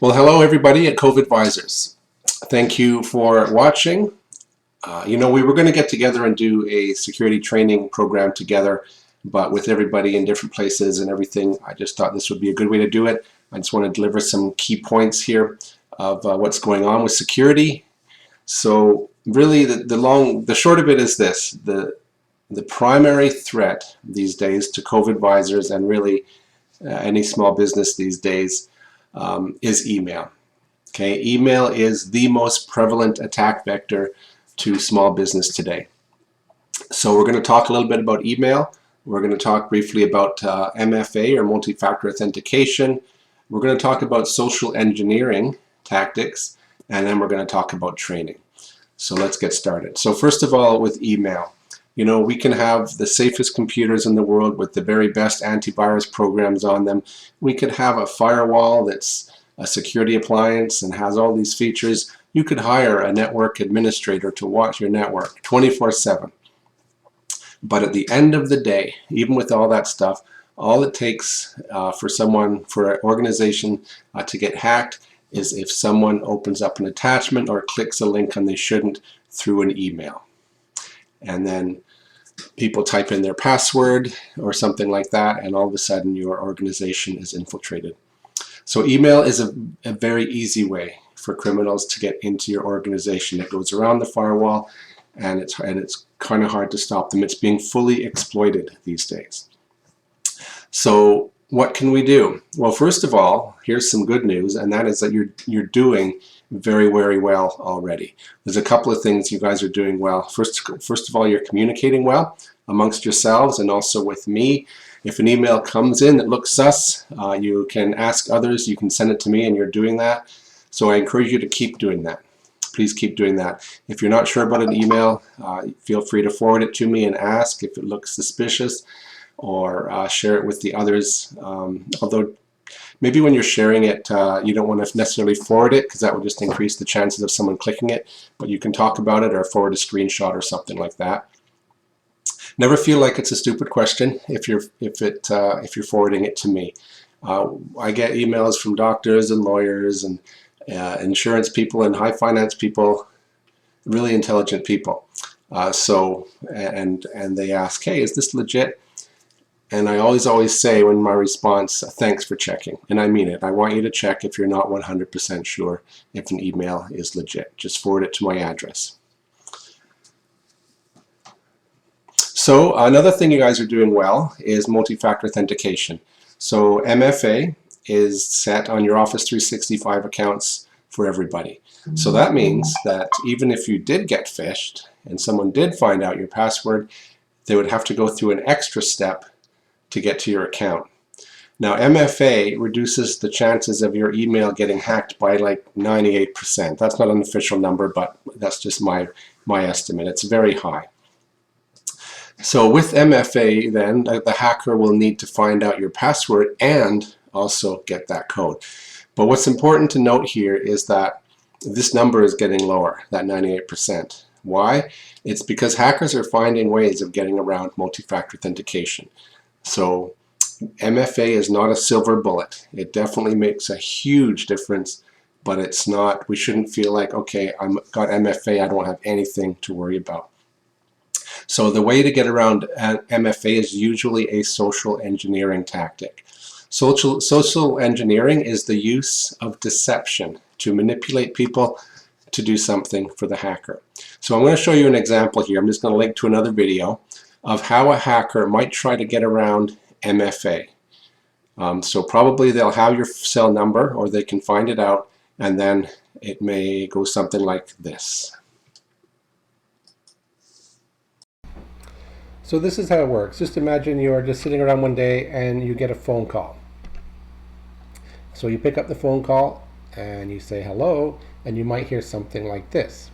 Well, hello everybody at Cove Advisors. Thank you for watching. We were going to get together and do a security training program together, but with everybody in different places and everything, I just thought this would be a good way to do it. I just want to deliver some key points here of what's going on with security. So really the short of it is this: the primary threat these days to Cove Advisors and really any small business these days is email. Okay, email is the most prevalent attack vector to small business today. So we're going to talk a little bit about email. We're going to talk briefly about MFA or multi-factor authentication. We're going to talk about social engineering tactics, and then we're going to talk about training. So let's get started. So first of all, with email, we can have the safest computers in the world with the very best antivirus programs on them. We could have a firewall that's a security appliance and has all these features. You could hire a network administrator to watch your network 24/7. But at the end of the day, even with all that stuff, all it takes for an organization to get hacked is if someone opens up an attachment or clicks a link and they shouldn't through an email. And then people type in their password or something like that, and all of a sudden your organization is infiltrated. So email is a very easy way for criminals to get into your organization. It goes around the firewall, and it's kind of hard to stop them. It's being fully exploited these days. So what can we do? Well, first of all, here's some good news, and that is that you're doing very, very well already. There's a couple of things you guys are doing well. First of all, you're communicating well amongst yourselves and also with me. If an email comes in that looks sus, you can ask others, you can send it to me, and you're doing that. So I encourage you to keep doing that. Please keep doing that. If you're not sure about an email, feel free to forward it to me and ask if it looks suspicious, or share it with the others. Although maybe when you're sharing it, you don't want to necessarily forward it, because that will just increase the chances of someone clicking it, but you can talk about it or forward a screenshot or something like that. Never feel like it's a stupid question if you're forwarding it to me. I get emails from doctors and lawyers and insurance people and high finance people, really intelligent people. And they ask, hey, is this legit? And I always say in my response, thanks for checking. And I mean it. I want you to check if you're not 100% sure if an email is legit. Just forward it to my address. So another thing you guys are doing well is multi-factor authentication. So MFA is set on your Office 365 accounts for everybody. So that means that even if you did get phished and someone did find out your password, they would have to go through an extra step to get to your account. Now MFA reduces the chances of your email getting hacked by like 98%. That's not an official number, but that's just my estimate. It's very high. So with MFA then, the hacker will need to find out your password and also get that code. But what's important to note here is that this number is getting lower, that 98%. Why? It's because hackers are finding ways of getting around multi-factor authentication. So MFA is not a silver bullet. It definitely makes a huge difference, but it's not, we shouldn't feel like, okay, I've got MFA, I don't have anything to worry about. So the way to get around MFA is usually a social engineering tactic. Social engineering is the use of deception to manipulate people to do something for the hacker. So I'm going to show you an example here. I'm just going to link to another video of how a hacker might try to get around MFA. So probably they'll have your cell number, or they can find it out, and then it may go something like this. So this is how it works. Just imagine you're just sitting around one day and you get a phone call. So you pick up the phone call and you say hello, and you might hear something like this.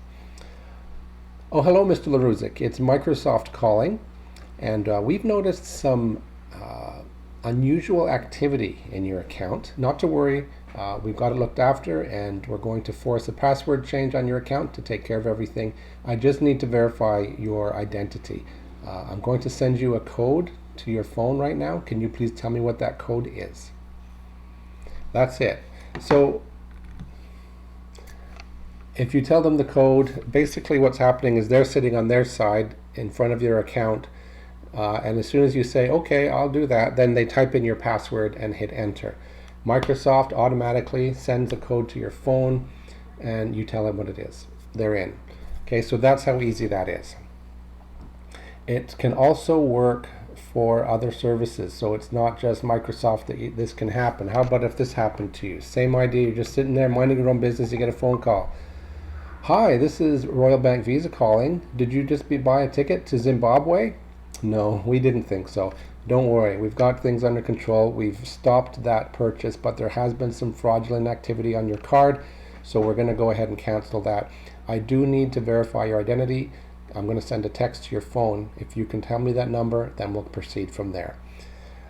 Oh, hello, Mr. LaRuzik. It's Microsoft calling, and we've noticed some unusual activity in your account. Not to worry, we've got it looked after, and we're going to force a password change on your account to take care of everything. I just need to verify your identity. I'm going to send you a code to your phone right now. Can you please tell me what that code is? That's it. So If you tell them the code, basically what's happening is they're sitting on their side in front of your account, and as soon as you say, okay, I'll do that, then they type in your password and hit enter. Microsoft automatically sends a code to your phone, and you tell them what it is. They're in. Okay, so that's how easy that is. It can also work for other services, so it's not just Microsoft that this can happen. How about if this happened to you? Same idea, you're just sitting there minding your own business, you get a phone call. Hi, this is Royal Bank Visa calling. Did you just buy a ticket to Zimbabwe? No, we didn't think so. Don't worry, we've got things under control. We've stopped that purchase, but there has been some fraudulent activity on your card, so we're going to go ahead and cancel that. I do need to verify your identity. I'm going to send a text to your phone. If you can tell me that number, then we'll proceed from there.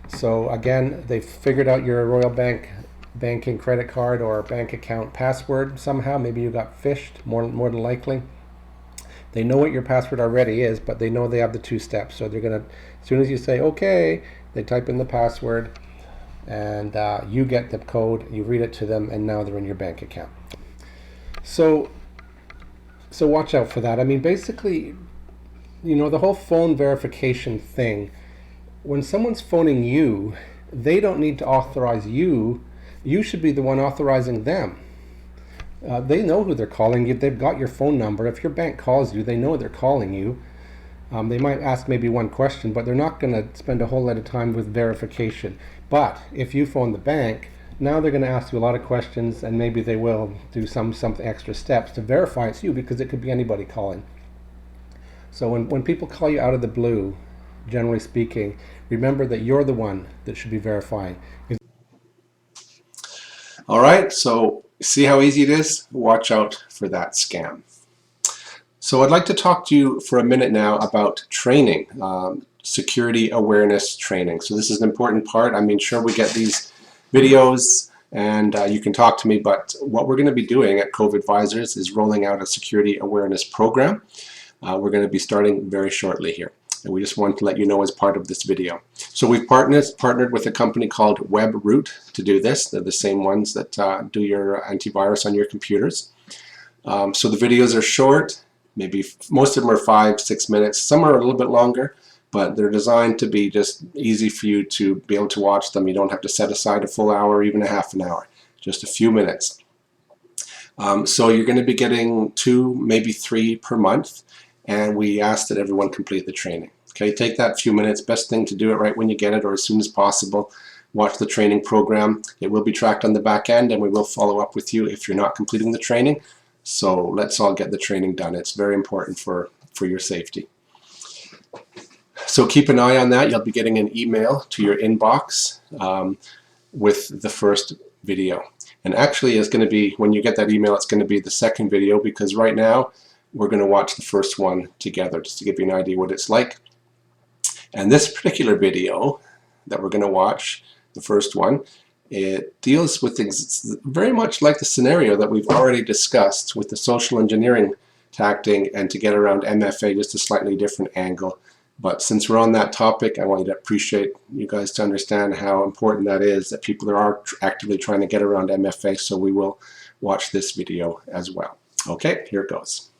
So again, they've figured out your Royal Banking credit card or bank account password somehow. Maybe you got phished, more than likely. They know what your password already is, but they know they have the 2 steps. So they're going to, as soon as you say, okay, they type in the password, and you get the code, you read it to them, and now they're in your bank account. So watch out for that. I mean, basically, the whole phone verification thing, when someone's phoning you, they don't need to authorize you. You should be the one authorizing them. They know who they're calling you. They've got your phone number. If your bank calls you, they know they're calling you. They might ask maybe one question, but they're not going to spend a whole lot of time with verification. But if you phone the bank, now they're going to ask you a lot of questions, and maybe they will do some extra steps to verify it's you, because it could be anybody calling. So when people call you out of the blue, generally speaking, remember that you're the one that should be verifying. All right, so see how easy it is? Watch out for that scam. So I'd like to talk to you for a minute now about training, security awareness training. So this is an important part. I mean, sure, we get these videos and you can talk to me, but what we're going to be doing at Cove Advisors is rolling out a security awareness program. We're going to be starting very shortly here, and we just want to let you know as part of this video. So we've partnered with a company called WebRoot to do this. They're the same ones that do your antivirus on your computers. So the videos are short, maybe most of them are 5-6 minutes. Some are a little bit longer, but they're designed to be just easy for you to be able to watch them. You don't have to set aside a full hour or even a half an hour, just a few minutes. So you're going to be getting 2, maybe 3 per month, and we ask that everyone complete the training. Okay, take that few minutes. Best thing to do it right when you get it, or as soon as possible. Watch the training program. It will be tracked on the back end, and we will follow up with you if you're not completing the training. So let's all get the training done. It's very important for your safety. So keep an eye on that. You'll be getting an email to your inbox with the first video. And actually, it's going to be, when you get that email, it's going to be the second video, because right now we're going to watch the first one together, just to give you an idea what it's like. And this particular video that we're going to watch, the first one, it deals with things very much like the scenario that we've already discussed with the social engineering tactic and to get around MFA, just a slightly different angle. But since we're on that topic, I want you to appreciate you guys to understand how important that is, that people are actively trying to get around MFA, so we will watch this video as well. Okay, here it goes.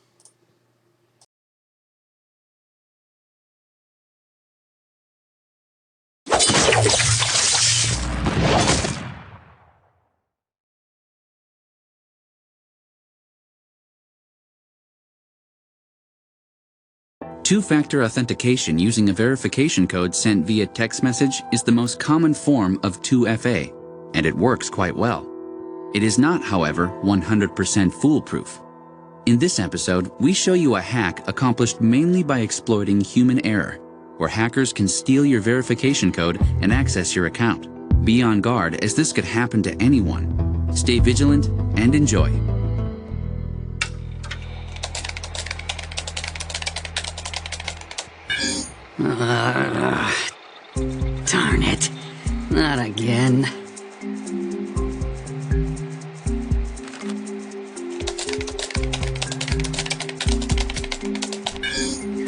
Two-factor authentication using a verification code sent via text message is the most common form of 2FA, and it works quite well. It is not, however, 100% foolproof. In this episode, we show you a hack accomplished mainly by exploiting human error, where hackers can steal your verification code and access your account. Be on guard, as this could happen to anyone. Stay vigilant and enjoy. Darn it. Not again.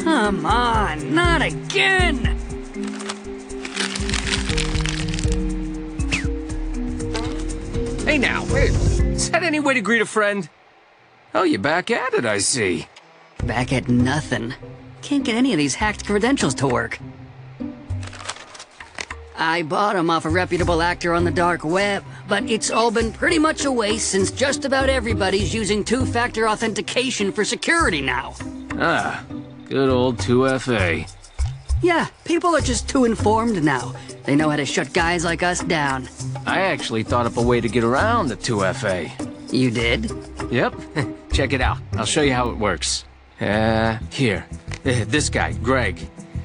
Come on, not again! Hey now, is that any way to greet a friend? Oh, you're back at it, I see. Back at nothing. Can't get any of these hacked credentials to work. I bought them off a reputable actor on the dark web, but it's all been pretty much a waste since just about everybody's using two-factor authentication for security now. Ah, good old 2FA. Yeah, people are just too informed now. They know how to shut guys like us down. I actually thought up a way to get around the 2FA. You did? Yep. Check it out. I'll show you how it works. Here. This guy, Greg.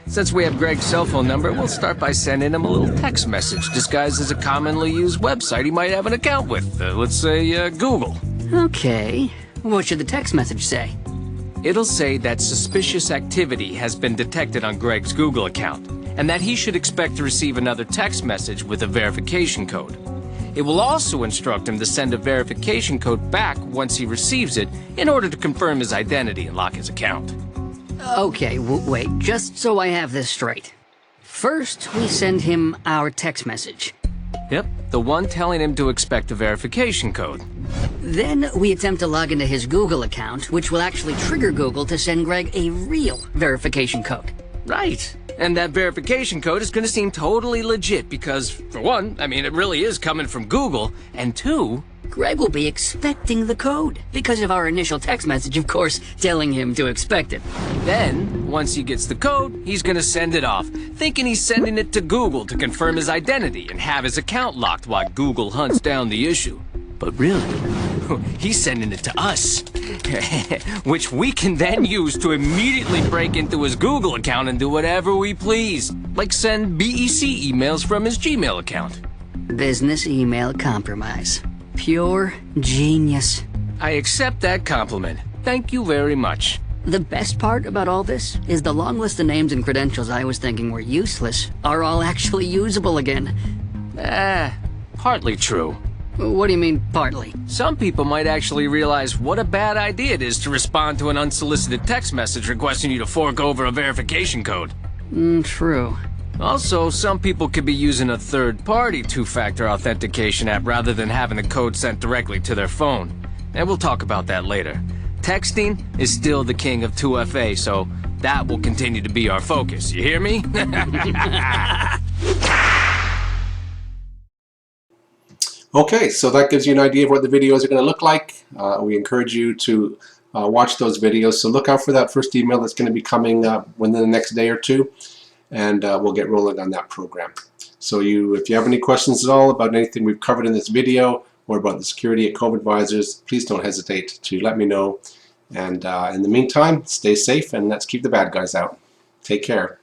Since we have Greg's cell phone number, we'll start by sending him a little text message disguised as a commonly used website he might have an account with. Let's say, Google. Okay. What should the text message say? It'll say that suspicious activity has been detected on Greg's Google account, and that he should expect to receive another text message with a verification code. It will also instruct him to send a verification code back once he receives it in order to confirm his identity and lock his account. Okay, wait, just so I have this straight. First, we send him our text message. Yep, the one telling him to expect a verification code. Then we attempt to log into his Google account, which will actually trigger Google to send Greg a real verification code. Right. And that verification code is going to seem totally legit because, for one, I mean, it really is coming from Google, and two, Greg will be expecting the code because of our initial text message, of course, telling him to expect it. then, once he gets the code, he's going to send it off, thinking he's sending it to Google to confirm his identity and have his account locked while Google hunts down the issue. But really, he's sending it to us, which we can then use to immediately break into his Google account and do whatever we please, like send BEC emails from his Gmail account. Business email compromise. Pure genius. I accept that compliment. Thank you very much. The best part about all this is the long list of names and credentials I was thinking were useless are all actually usable again. Partly true. What do you mean, partly? Some people might actually realize what a bad idea it is to respond to an unsolicited text message requesting you to fork over a verification code. True. Also, some people could be using a third-party two-factor authentication app rather than having the code sent directly to their phone. And we'll talk about that later. Texting is still the king of 2FA, so that will continue to be our focus. You hear me? Okay, so that gives you an idea of what the videos are going to look like. We encourage you to watch those videos. So look out for that first email that's going to be coming within the next day or two, and we'll get rolling on that program. So if you have any questions at all about anything we've covered in this video or about the security at Cove Advisors, please don't hesitate to let me know. And in the meantime, stay safe and let's keep the bad guys out. Take care.